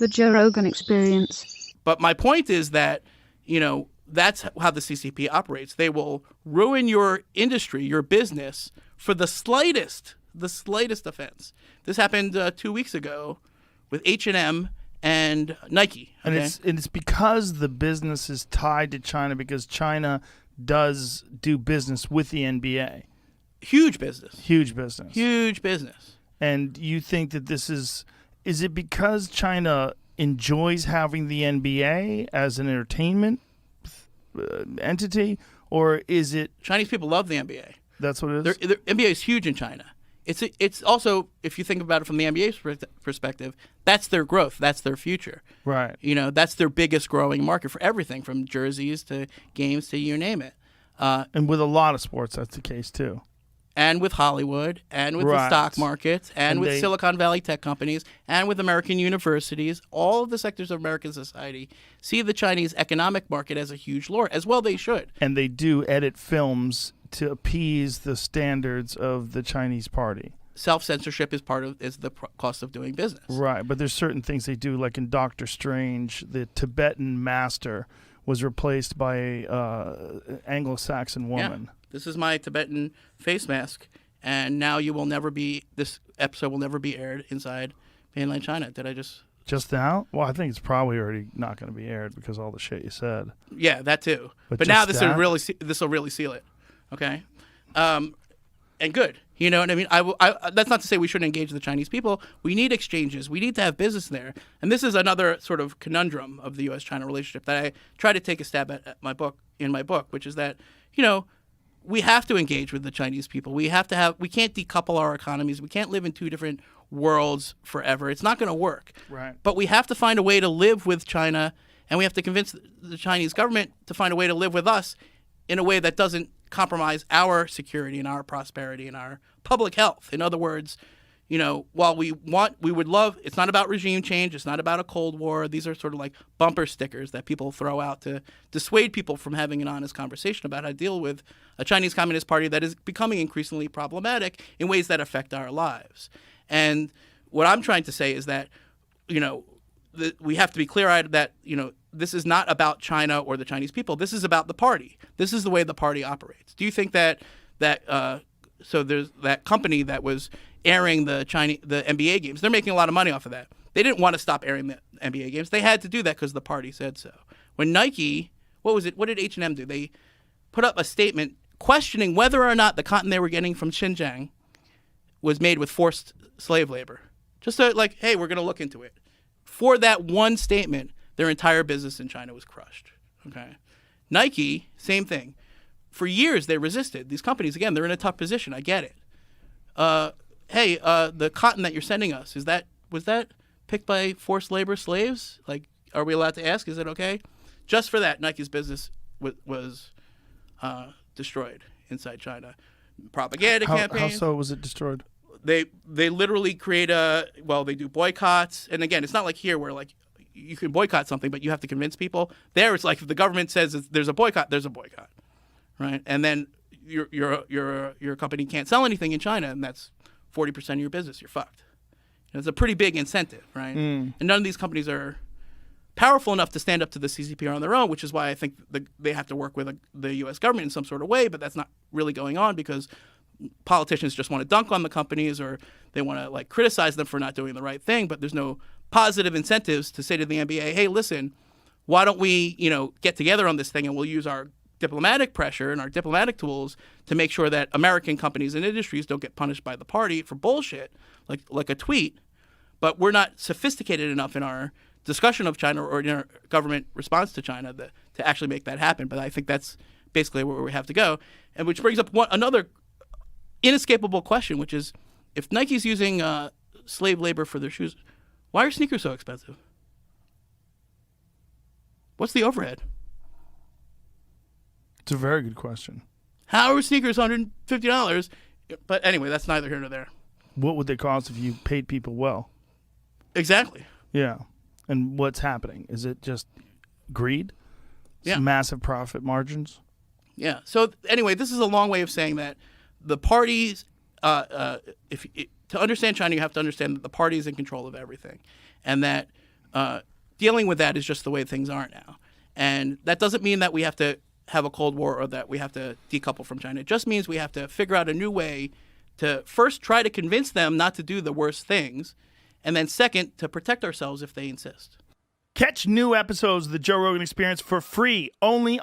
The Joe Rogan Experience. But my point is that, that's how the CCP operates. They will ruin your industry, your business, for the slightest offense. This happened 2 weeks ago with H&M and Nike. Okay? And it's because the business is tied to China, because China does do business with the NBA. Huge business. Huge business. Huge business. And you think that this is it because China enjoys having the NBA as an entertainment entity, or is it Chinese people love the NBA? That's what it is? The NBA is huge in China. It's also, if you think about it from the NBA's perspective, that's their growth, that's their future. Right. That's their biggest growing market for everything, from jerseys to games to you name it. And with a lot of sports, that's the case too. And with Hollywood, and with the stock markets, and with Silicon Valley tech companies, and with American universities, all of the sectors of American society see the Chinese economic market as a huge lure, as well they should. And they do edit films to appease the standards of the Chinese party. Self-censorship is the cost of doing business. Right, but there's certain things they do, like in Doctor Strange, the Tibetan master was replaced by an Anglo-Saxon woman. Yeah. This is my Tibetan face mask, and now this episode will never be aired inside mainland China. Did I just now? Well, I think it's probably already not going to be aired because of all the shit you said. Yeah, that too. But now this will really seal it. Okay, and good. You know what I mean? That's not to say we shouldn't engage the Chinese people. We need exchanges. We need to have business there. And this is another sort of conundrum of the U.S.-China relationship that I try to take a stab at in my book, which is that, we have to engage with the Chinese people. We can't decouple our economies. We can't live in two different worlds forever. It's not going to work. Right. But we have to find a way to live with China, and we have to convince the Chinese government to find a way to live with us in a way that doesn't compromise our security and our prosperity and our public health. In other words, while we would love, it's not about regime change, it's not about a Cold War. These are sort of like bumper stickers that people throw out to dissuade people from having an honest conversation about how to deal with a Chinese Communist Party that is becoming increasingly problematic in ways that affect our lives. And what I'm trying to say is that, we have to be clear-eyed that, this is not about China or the Chinese people. This is about the party. This is the way the party operates. Do you think that so there's that company that was airing the NBA games, they're making a lot of money off of that. They didn't want to stop airing the NBA games. They had to do that because the party said so. When Nike, what did H&M do? They put up a statement questioning whether or not the cotton they were getting from Xinjiang was made with forced slave labor. Just hey, we're going to look into it. For that one statement, their entire business in China was crushed. Okay, Nike, same thing. For years, they resisted. These companies, again, they're in a tough position. I get it. Hey, the cotton that you're sending us, was that picked by forced labor slaves? Like, are we allowed to ask? Is it okay? Just for that, Nike's business was destroyed inside China. Propaganda campaigns. How so was it destroyed? They literally create they do boycotts. And again, it's not like here where you can boycott something, but you have to convince people. There, it's like if the government says there's a boycott, there's a boycott, right? And then your company can't sell anything in China, and that's 40% of your business. You're fucked. It's a pretty big incentive, right? And none of these companies are powerful enough to stand up to the CCP on their own, which is why I think they have to work with the U.S. government in some sort of way, but that's not really going on because politicians just want to dunk on the companies or they want to criticize them for not doing the right thing, but there's no positive incentives to say to the NBA, hey, listen, why don't we, get together on this thing and we'll use our diplomatic pressure and our diplomatic tools to make sure that American companies and industries don't get punished by the party for bullshit, like a tweet, but we're not sophisticated enough in our discussion of China or in our government response to China to actually make that happen. But I think that's basically where we have to go, and which brings up another inescapable question, which is, if Nike's using slave labor for their shoes, why are sneakers so expensive? What's the overhead? It's a very good question. How are sneakers $150? But anyway, that's neither here nor there. What would they cost if you paid people well? Exactly. Yeah. And what's happening? Is it just greed? Yeah. Massive profit margins? Yeah. So anyway, this is a long way of saying that the parties, to understand China, you have to understand that the party is in control of everything, and that dealing with that is just the way things are now. And that doesn't mean that we have to have a Cold War or that we have to decouple from China. It just means we have to figure out a new way to first try to convince them not to do the worst things, and then second, to protect ourselves if they insist. Catch new episodes of The Joe Rogan Experience for free only